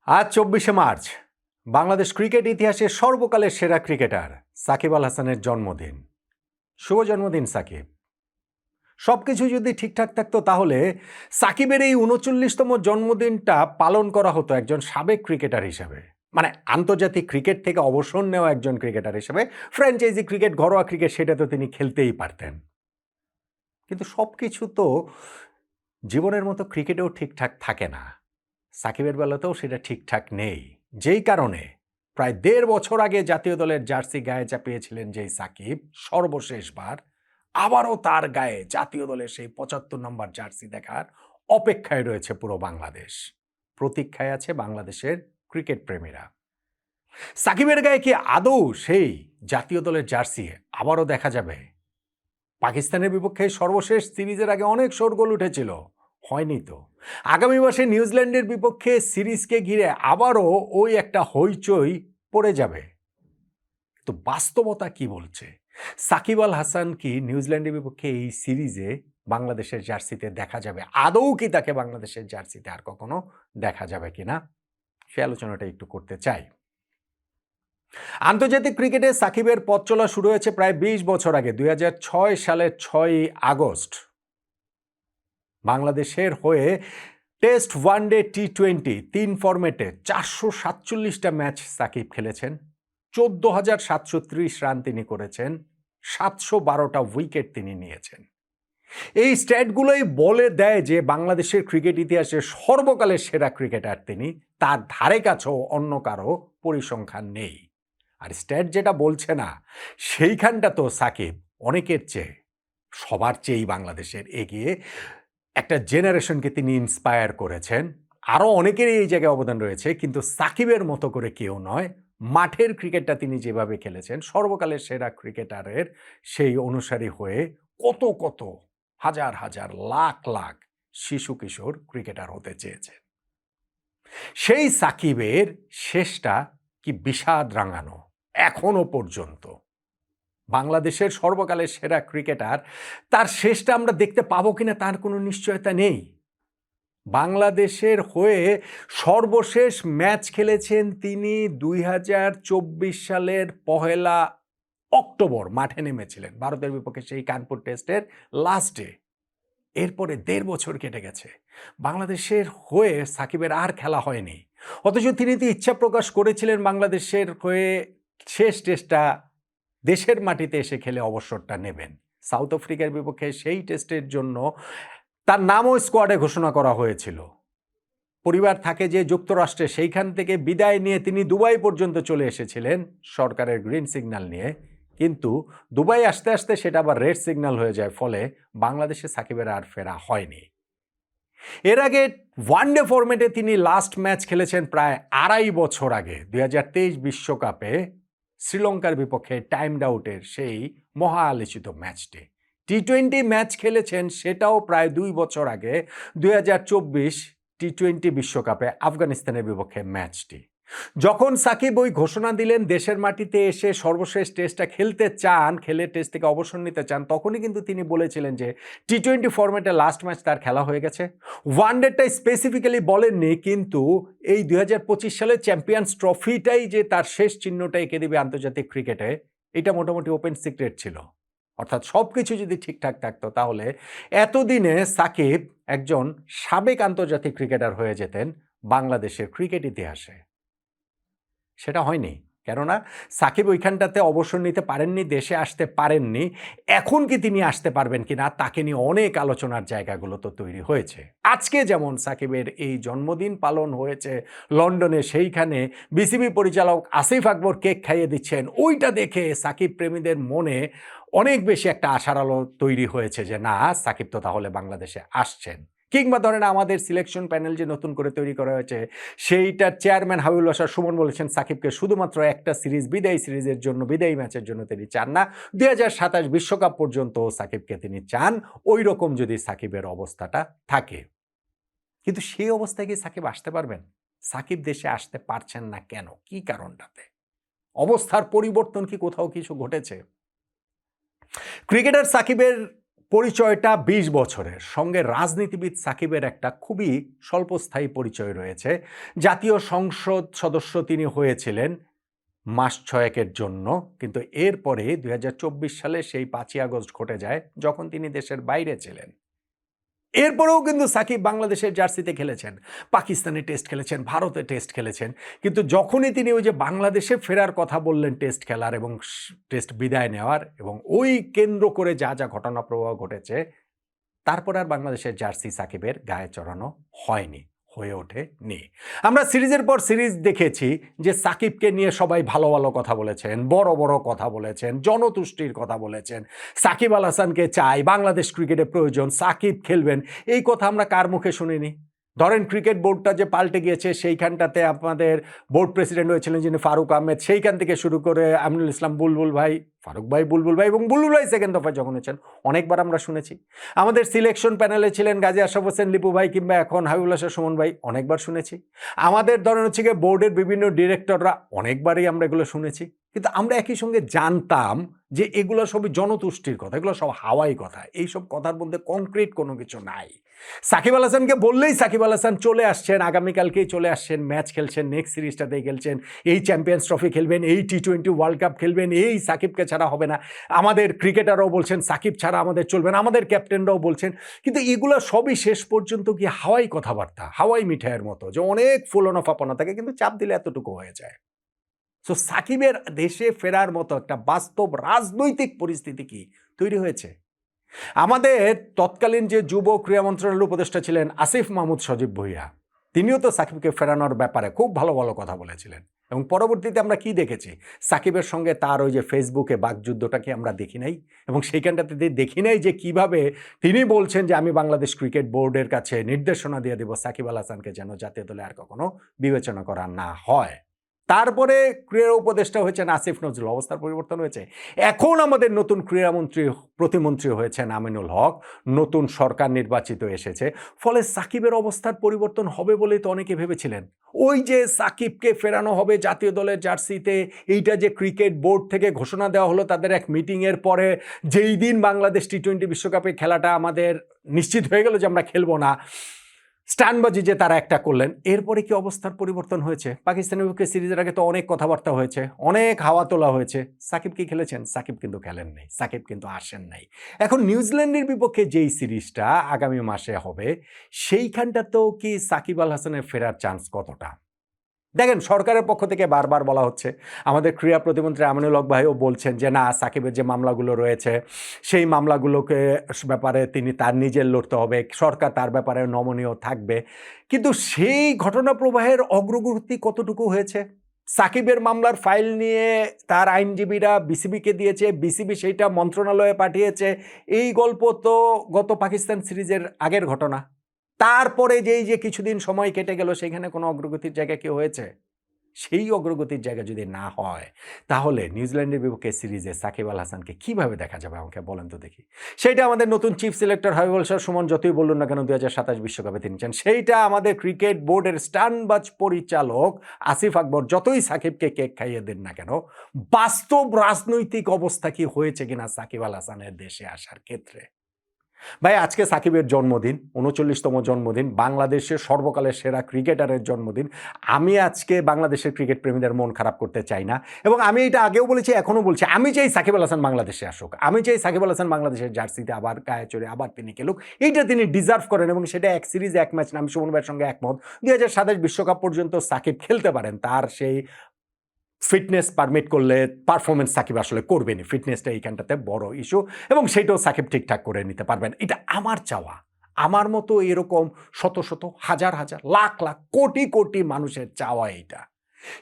আজ ২৪শে March Bangladesh cricket ইতিহাসের সর্বকালের সেরা ক্রিকেটার সাকিব আল হাসানের জন্মদিন। শুভ জন্মদিন সাকিব। সবকিছু যদি ঠিকঠাক থাকতো তাহলে সাকিবের এই ৩৯তম জন্মদিনটা পালন করা হতো একজন সাবেক ক্রিকেটার হিসেবে, মানে আন্তর্জাতিক ক্রিকেট থেকে অবসর নেওয়া একজন ক্রিকেটার হিসেবে। ফ্র্যাঞ্চাইজি ক্রিকেট, ঘরোয়া ক্রিকেট, সেটা তো তিনি খেলতেই পারতেন। কিন্তু সবকিছু তো জীবনের মতো ক্রিকেটেও ঠিকঠাক থাকে না। সাকিবের বেলাতেও সেটা ঠিকঠাক নেই, যেই কারণে প্রায় ১.৫ বছর আগে জাতীয় দলের জার্সি গায়ে চাপিয়েছিলেন যেই সাকিব, সর্বশেষবার আবারও তার গায়ে জাতীয় দলের সেই ৭৫ নম্বর জার্সি দেখার অপেক্ষায় রয়েছে পুরো বাংলাদেশ। প্রতীক্ষায় আছে বাংলাদেশের ক্রিকেট প্রেমীরা। সাকিবের গায়ে কি আদৌ সেই জাতীয় দলের জার্সি আবারও দেখা যাবে? পাকিস্তানের বিপক্ষে সর্বশেষ সিরিজের আগে অনেক শোরগোল উঠেছিল, হয়নি তো। আগামী মাসে নিউজিল্যান্ডের বিপক্ষে সিরিজকে ঘিরে আবারও ওই একটা হইচই পড়ে যাবে। তো বাস্তবতা কি বলছে? সাকিব আল হাসান কি নিউজিল্যান্ডের বিপক্ষে এই সিরিজে বাংলাদেশের জার্সিতে দেখা যাবে? আদৌ কি তাকে বাংলাদেশের জার্সিতে আর কখনো দেখা যাবে কিনা, সে আলোচনাটা একটু করতে চাই। আন্তর্জাতিক ক্রিকেটে সাকিবের পথ চলা শুরু হয়েছে প্রায় ২০ বছর আগে, ২০০৬ সালের ৬ই আগস্ট। বাংলাদেশের হয়ে টেস্ট, ওয়ানডে, টি-20 3 ফরম্যাটে ৪৪৭টা ম্যাচ সাকিব খেলেছেন। ১৪,৭৩০ রান তিনি করেছেন, ৭১২টা উইকেট তিনি নিয়েছেন। এই স্ট্যাটগুলোই বলে দেয় যে বাংলাদেশের ক্রিকেট ইতিহাসে সর্বকালের সেরা ক্রিকেটার তিনি। তার ধারে কাছেও অন্য কারো পরিসংখ্যান নেই। আর স্ট্যাট যেটা বলছে না, সেইখানটা তো সাকিব অনেকের চেয়ে, সবার চেয়েই বাংলাদেশের এগিয়ে। একটা জেনারেশনকে তিনি ইন্সপায়ার করেছেন। আরও অনেকেরই এই জায়গায় অবদান রয়েছে, কিন্তু সাকিবের মতো করে কেউ নয়। মাঠের ক্রিকেটটা তিনি যেভাবে খেলেছেন, সর্বকালের সেরা ক্রিকেটারের সেই অনুসারী হয়ে কত কত হাজার হাজার লাখ লাখ শিশু কিশোর ক্রিকেটার হতে চেয়েছেন। সেই সাকিবের শেষটা কি বিষাদ রাঙানো এখনো পর্যন্ত। বাংলাদেশের সর্বকালের সেরা ক্রিকেটার, তার শেষটা আমরা দেখতে পাবো কিনা তার কোনো নিশ্চয়তা নেই। বাংলাদেশের হয়ে সর্বশেষ ম্যাচ খেলেছেন তিনি ২০২৪ সালের ১ অক্টোবর মাঠে নেমেছিলেন ভারতের বিপক্ষে সেই কানপুর টেস্টের লাস্টে। এরপরে ১.৫ বছর কেটে গেছে। বাংলাদেশের হয়ে সাকিবের আর খেলা হয়নি, অথচ তিনি তো ইচ্ছা প্রকাশ করেছিলেন বাংলাদেশের হয়ে শেষ টেস্টটা দেশের মাটিতে এসে খেলে অবসরটা নেবেন। সাউথ আফ্রিকার বিপক্ষে সেই টেস্টের জন্য তার নামও স্কোয়াডে ঘোষণা করা হয়েছিল। পরিবার থাকে যে যুক্তরাষ্ট্রে, সেইখান থেকে বিদায় নিয়ে তিনি দুবাই পর্যন্ত চলে এসেছিলেন সরকারের গ্রিন সিগন্যাল নিয়ে। কিন্তু দুবাই আসতে আসতে সেটা আবার রেড সিগন্যাল হয়ে যায়, ফলে বাংলাদেশে সাকিবের আর ফেরা হয়নি। এর আগে ওয়ানডে ফরম্যাটে তিনি লাস্ট ম্যাচ খেলেছেন প্রায় ২.৫ বছর আগে, ২০২৩ বিশ্বকাপে শ্রীলঙ্কার বিপক্ষে টাইমড আউটের সেই মহা আলোচিত ম্যাচটি। টি-20 ম্যাচ খেলেছেন সেটাও প্রায় ২ বছর আগে, ২০২৪ টি-20 বিশ্বকাপে আফগানিস্তানের বিপক্ষে ম্যাচটি। যখন সাকিব ওই ঘোষণা দিলেন দেশের মাটিতে এসে সর্বশেষ টেস্টটা খেলতে চান, খেলে টেস্ট থেকে অবসর নিতে চান, তখনই কিন্তু তিনি বলেছিলেন যে টি-20 ফরম্যাটে লাস্ট ম্যাচ তার খেলা হয়ে গেছে। ওয়ানডেটা স্পেসিফিক্যালি বলেননি, কিন্তু এই ২০২৫ সালের চ্যাম্পিয়ন্স ট্রফিটাই যে তার শেষ চিহ্নটা এঁকে দেবে আন্তর্জাতিক ক্রিকেটে, এটা মোটামুটি ওপেন সিক্রেট ছিল। অর্থাৎ সব কিছু যদি ঠিকঠাক থাকতো তাহলে এতদিনে সাকিব একজন সাবেক আন্তর্জাতিক ক্রিকেটার হয়ে যেতেন বাংলাদেশের ক্রিকেট ইতিহাসে। সেটা হয়নি, কেননা সাকিব ওইখানটাতে অবসর নিতে পারেননি, দেশে আসতে পারেননি। এখন কি তিনি আসতে পারবেন কিনা তাকে নিয়ে অনেক আলোচনার জায়গাগুলো তো তৈরি হয়েছে। আজকে যেমন সাকিবের এই জন্মদিন পালন হয়েছে লন্ডনে, সেইখানে বিসিবি পরিচালক আসিফ আকবর কেক খাইয়ে দিচ্ছেন। ওইটা দেখে সাকিব প্রেমীদের মনে অনেক বেশি একটা আশার আলো তৈরি হয়েছে যে না, সাকিব তো তাহলে বাংলাদেশে আসছেন। কিংবা ধরেন আমাদের সিলেকশন প্যানেল যে নতুন করে তৈরি করা হয়েছে, সেইটার চেয়ারম্যান হাবিবুল বাশার সুমন বলেছেন সাকিবকে শুধুমাত্র একটা সিরিজ, বিদায়ী সিরিজের জন্য, বিদায়ী ম্যাচের জন্য তিনি চান না, ২০২৭ বিশ্বকাপ পর্যন্ত সাকিবকে তিনি চান। ওই রকম যদি সাকিবের অবস্থাটা থাকে, কিন্তু সেই অবস্থায় কি সাকিব আসতে পারবেন? সাকিব দেশে আসতে পারছেন না কেন? কি কারণটাতে? অবস্থার পরিবর্তন কি কোথাও কিছু ঘটেছে? ক্রিকেটার সাকিবের পরিচয়টা ২০ বছরের, সঙ্গে রাজনীতিবিদ সাকিবের একটা খুবই স্বল্পস্থায়ী পরিচয় রয়েছে। জাতীয় সংসদ সদস্য তিনি হয়েছিলেন মাস ৬ জন্য, কিন্তু এরপরে ২০২৪ সালে সেই ৫ই আগস্ট ঘটে যায় যখন তিনি দেশের বাইরে ছিলেন। এরপরেও কিন্তু সাকিব বাংলাদেশের জার্সিতে খেলেছেন, পাকিস্তানে টেস্ট খেলেছেন, ভারতে টেস্ট খেলেছেন, কিন্তু যখনই তিনি ওই যে বাংলাদেশে ফেরার কথা বললেন টেস্ট খেলার এবং টেস্ট বিদায় নেওয়ার, এবং ওই কেন্দ্র করে যা যা ঘটনা প্রবাহ ঘটেছে, তারপর আর বাংলাদেশের জার্সি সাকিবের গায়ে চড়ানো হয়নি, হয়ে ওঠেনি। আমরা সিরিজের পর সিরিজ দেখেছি যে সাকিবকে নিয়ে সবাই ভালো ভালো কথা বলেছেন, বড় বড় কথা বলেছেন, জনতুষ্টির কথা বলেছেন, সাকিব আল হাসানকে চাই, বাংলাদেশ ক্রিকেটে প্রয়োজন, সাকিব খেলবেন, এই কথা আমরা কার মুখে শুনিনি? ধরেন ক্রিকেট বোর্ডটা যে পাল্টে গিয়েছে, সেইখানটাতে আপনাদের বোর্ড প্রেসিডেন্ট হয়েছিলেন যিনি ফারুক আহমেদ, সেইখান থেকে শুরু করে আমিনুল ইসলাম বুলবুল ভাই, ফারুক ভাই, বুলবুল ভাই, এবং বুলবুল ভাই সেকেন্ড দফায় যখন হয়েছেন অনেকবার আমরা শুনেছি। আমাদের সিলেকশন প্যানেলে ছিলেন গাজী আশরাফ হোসেন লিপু ভাই, কিংবা এখন হাবিবুল হাসান সুমন ভাই, অনেকবার শুনেছি। আমাদের ধরেন হচ্ছে গিয়ে বোর্ডের বিভিন্ন ডিরেক্টররা, অনেকবারই আমরা এগুলো শুনেছি। কিন্তু আমরা একই সঙ্গে জানতাম যে এগুলো সবই জনতুষ্টির কথা, এগুলো সব হাওয়াই কথা, এইসব কথার মধ্যে কংক্রিট কোনো কিছু নাই। সাকিব আল হাসানকে বললেই সাকিব আল হাসান চলে আসছেন, আগামীকালকেই চলে আসছেন, ম্যাচ খেলছেন, নেক্সট সিরিজটাতেই খেলছেন, এই চ্যাম্পিয়ন্স ট্রফি খেলবেন, এই T20 ওয়ার্ল্ড কাপ খেলবেন, এই সাকিবকে ছাড়া হবে না। আমাদের ক্রিকেটাররাও বলছেন সাকিব ছাড়া আমাদের চলবে না, আমাদের ক্যাপ্টেনরাও বলছেন। কিন্তু এগুলো সবই শেষ পর্যন্ত কি হাওয়াই কথাবার্তা, হাওয়াই মিঠাইয়ের মতো, যে অনেক ফুলনো ফাপানো থাকে, কিন্তু চাপ দিলে এতটুকু হয়ে যায়। সো সাকিবের দেশে ফেরার মতো একটা বাস্তব রাজনৈতিক পরিস্থিতি কি তৈরি হয়েছে? আমাদের তৎকালীন যে যুব ক্রীড়া মন্ত্রণালয়ের উপদেষ্টা ছিলেন আসিফ মাহমুদ সজীব ভুঁইয়া, তিনিও তো সাকিবকে ফেরানোর ব্যাপারে খুব ভালো ভালো কথা বলেছিলেন, এবং পরবর্তীতে আমরা কি দেখেছি, সাকিবের সঙ্গে তার ওই যে ফেসবুকে বাকযুদ্ধটাকে আমরা দেখি নাই, এবং সেইখানটাতে দেখি নাই যে কিভাবে তিনি বলছেন যে আমি বাংলাদেশ ক্রিকেট বোর্ডের কাছে নির্দেশনা দিয়ে দেব সাকিব আল হাসানকে যেন জাতীয় দলে আর কখনো বিবেচনা করা না হয়। তারপরে ক্রীড়া উপদেষ্টা হয়েছেন আসিফ নজরুল, অবস্থার পরিবর্তন হয়েছে। এখন আমাদের নতুন ক্রীড়ামন্ত্রী, প্রতিমন্ত্রী হয়েছেন আমিনুল হক, নতুন সরকার নির্বাচিত এসেছে, ফলে সাকিবের অবস্থার পরিবর্তন হবে বলেই তো অনেকে ভেবেছিলেন। ওই যে সাকিবকে ফেরানো হবে জাতীয় দলের জার্সিতে, এইটা যে ক্রিকেট বোর্ড থেকে ঘোষণা দেওয়া হলো তাদের এক মিটিংয়ের পরে, যেই দিন বাংলাদেশ T20 বিশ্বকাপে খেলাটা আমাদের নিশ্চিত হয়ে গেল যে আমরা খেলবো না, স্টানবাজি যে তারা একটা করলেন, এরপরে কি অবস্থার পরিবর্তন হয়েছে? পাকিস্তানের বিপক্ষে সিরিজের আগে তো অনেক কথাবার্তা হয়েছে, অনেক হাওয়া তোলা হয়েছে। সাকিব কি খেলেছেন? সাকিব কিন্তু খেলেন নাই, সাকিব কিন্তু আসেন নাই। এখন নিউজিল্যান্ডের বিপক্ষে যেই সিরিজটা আগামী মাসে হবে, সেইখানটাতেও কি সাকিব আল হাসানের ফেরার চান্স কতটা? দেখেন, সরকারের পক্ষ থেকে বারবার বলা হচ্ছে, আমাদের ক্রীড়া প্রতিমন্ত্রী আমিনুল হক ভাইও বলছেন যে না, সাকিবের যে মামলাগুলো রয়েছে সেই মামলাগুলোকে ব্যাপারে তিনি তার নিজের লড়তে হবে, সরকার তার ব্যাপারে নমনীয় থাকবে। কিন্তু সেই ঘটনা প্রবাহের অগ্রগতি কতটুকু হয়েছে? সাকিবের মামলার ফাইল নিয়ে তার আইনজীবীরা বিসিবিকে দিয়েছে, বিসিবি সেইটা মন্ত্রণালয়ে পাঠিয়েছে। এই গল্প তো গত পাকিস্তান সিরিজের আগের ঘটনা। তারপরে যেই যে কিছুদিন সময় কেটে গেল, সেখানে কোনো অগ্রগতির জায়গা কি হয়েছে? সেই অগ্রগতির জায়গা যদি না হয়, তাহলে নিউজিল্যান্ডের বিপক্ষে সিরিজে সাকিব আল হাসানকে কিভাবে দেখা যাবে আমাকে বলেন তো দেখি। সেইটা আমাদের নতুন চিফ সিলেক্টর হাবিবুল হাসান সুমন যতই বলুন না কেন ২০২৭ বিশ্বকাপে তিনি চান, সেইটা আমাদের ক্রিকেট বোর্ডের স্টানবাজ পরিচালক আসিফ আকবর যতই সাকিবকে কেক খাইয়ে দেন না কেন, বাস্তব রাজনৈতিক অবস্থা কি হয়েছে কিনা সাকিব আল হাসানের দেশে আসার ক্ষেত্রে। ভাই, আজকে সাকিবের জন্মদিন, ৩৯তম জন্মদিন, বাংলাদেশের সর্বকালের সেরা ক্রিকেটারের জন্মদিন। আমি আজকে বাংলাদেশের ক্রিকেট প্রেমীদের মন খারাপ করতে চাই না, এবং আমি এটা আগেও বলেছি, এখনও বলছি, আমি চাই সাকিব আল হাসান বাংলাদেশে আসুক, আমি চাই সাকিব আল হাসান বাংলাদেশের জার্সিতে আবার গায়ে চড়ে আবার তিনি খেলুক। এইটা তিনি ডিজার্ভ করেন, এবং সেটা এক সিরিজ এক ম্যাচ না। আমি সুমন ভাইয়ের সঙ্গে একমত, ২০২৭ বিশ্বকাপ পর্যন্ত সাকিব খেলতে পারেন, তার সেই ফিটনেস পারমিট করলে পারফরমেন্স সাকিব আসলে করবেনই, ফিটনেসটা এইখানটাতে বড় ইস্যু, এবং সেইটাও সাকিব ঠিকঠাক করে নিতে পারবেন। এটা আমার চাওয়া, আমার মতো এরকম শত শত হাজার হাজার লাখ লাখ কোটি কোটি মানুষের চাওয়া এইটা।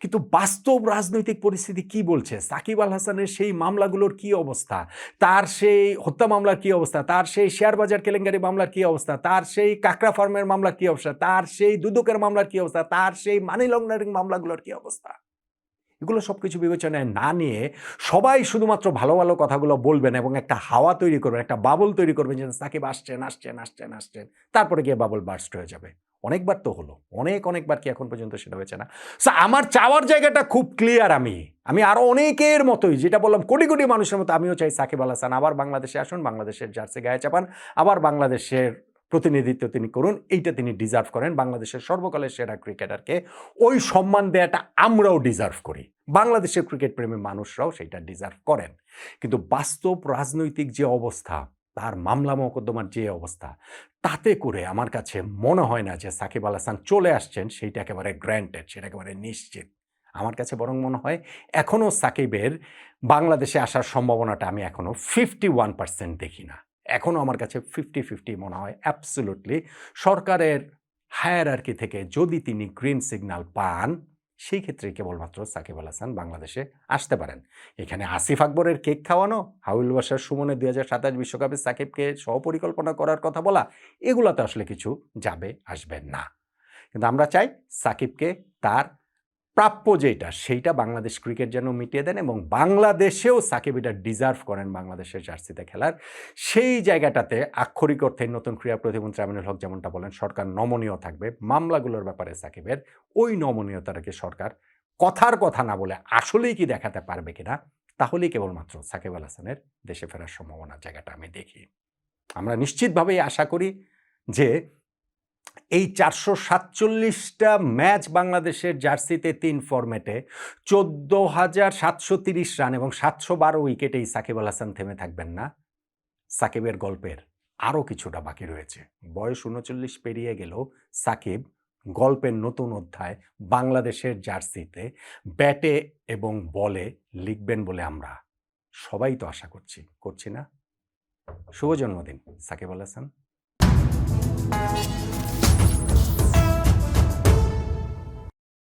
কিন্তু বাস্তব রাজনৈতিক পরিস্থিতি কি বলছে? সাকিব আল হাসানের সেই মামলাগুলোর কি অবস্থা, তার সেই হত্যা মামলার কি অবস্থা, তার সেই শেয়ার বাজার কেলেঙ্কারি মামলার কি অবস্থা, তার সেই কাকড়া ফার্মের মামলার কি অবস্থা, তার সেই দুদকের মামলার কি অবস্থা, তার সেই মানি লন্ডারিং মামলাগুলোর কি অবস্থা? এগুলো সবকিছু বিবেচনায় না নিয়ে সবাই শুধুমাত্র ভালো ভালো কথাগুলো বলবেন এবং একটা হাওয়া তৈরি করবেন, একটা বাবল তৈরি করবেন যে সাকিব আসছেন আসছেন আসছেন আসছেন, তারপরে গিয়ে বাবল বার্স্ট হয়ে যাবে। অনেকবার তো হলো, অনেকবার কি এখন পর্যন্ত সেটা হয়েছে না? সো আমার চাওয়ার জায়গাটা খুব ক্লিয়ার। আমি আরো অনেকের মতোই, যেটা বললাম কোটি কোটি মানুষের মতো, আমিও চাই সাকিব আল হাসান আবার বাংলাদেশে আসুন, বাংলাদেশের জার্সি গায়ে চাপান, আবার বাংলাদেশের প্রতিনিধিত্ব তিনি করুন। এইটা তিনি ডিজার্ভ করেন। বাংলাদেশের সর্বকালের সেরা ক্রিকেটারকে ওই সম্মান দেওয়াটা আমরাও ডিজার্ভ করি, বাংলাদেশের ক্রিকেট প্রেমী মানুষরাও সেটা ডিজার্ভ করেন। কিন্তু বাস্তব রাজনৈতিক যে অবস্থা, তার মামলা মোকদ্দমার যে অবস্থা, তাতে করে আমার কাছে মনে হয় না যে সাকিব আল হাসান চলে আসছেন সেইটা একেবারে গ্র্যান্টেড, সেটা একেবারে নিশ্চিত। আমার কাছে বরং মনে হয় এখনও সাকিবের বাংলাদেশে আসার সম্ভাবনাটা আমি এখনও 51% দেখি না। এখনও আমার কাছে 50-50 মনে হয় অ্যাবসোলুটলি। সরকারের হায়ারার্কি থেকে যদি তিনি গ্রিন সিগন্যাল পান, সেই ক্ষেত্রে কেবলমাত্র সাকিব আল হাসান বাংলাদেশে আসতে পারেন। এখানে আসিফ আকবরের কেক খাওয়ানো, হাউল বাসার সুমনের 2027 বিশ্বকাপে সাকিবকে সহপরিকল্পনা করার কথা বলা, এগুলাতে আসলে কিছু যাবে আসবে না। কিন্তু আমরা চাই সাকিবকে তার প্রাপ্য যেটা, সেইটা বাংলাদেশ ক্রিকেট যেন মিটিয়ে দেন এবং বাংলাদেশেও সাকিব এটা ডিজার্ভ করেন বাংলাদেশের জার্সিতে খেলার। সেই জায়গাটাতে আক্ষরিক অর্থে নতুন ক্রীড়া প্রতিমন্ত্রী আমিনুল হক যেমনটা বলেন, সরকার নমনীয় থাকবে মামলাগুলোর ব্যাপারে। সাকিবের ওই নমনীয়তাটাকে সরকার কথার কথা না বলে আসলেই কি দেখাতে পারবে কিনা, তাহলেই কেবলমাত্র সাকিব আল হাসানের দেশে ফেরার সম্ভাবনার জায়গাটা আমি দেখি। আমরা নিশ্চিতভাবেই আশা করি যে এই 447টা ম্যাচ বাংলাদেশের জার্সিতে 3 ফরম্যাটে 14,730 রান এবং 712 উইকেটেই সাকিব আল হাসান থেমে থাকবেন না। সাকিবের গল্পের আরও কিছুটা বাকি রয়েছে। বয়স 39 পেরিয়ে গেলেও সাকিব গল্পের নতুন অধ্যায় বাংলাদেশের জার্সিতে ব্যাটে এবং বলে লিখবেন বলে আমরা সবাই তো আশা করছি না? শুভ জন্মদিন সাকিব আল হাসান।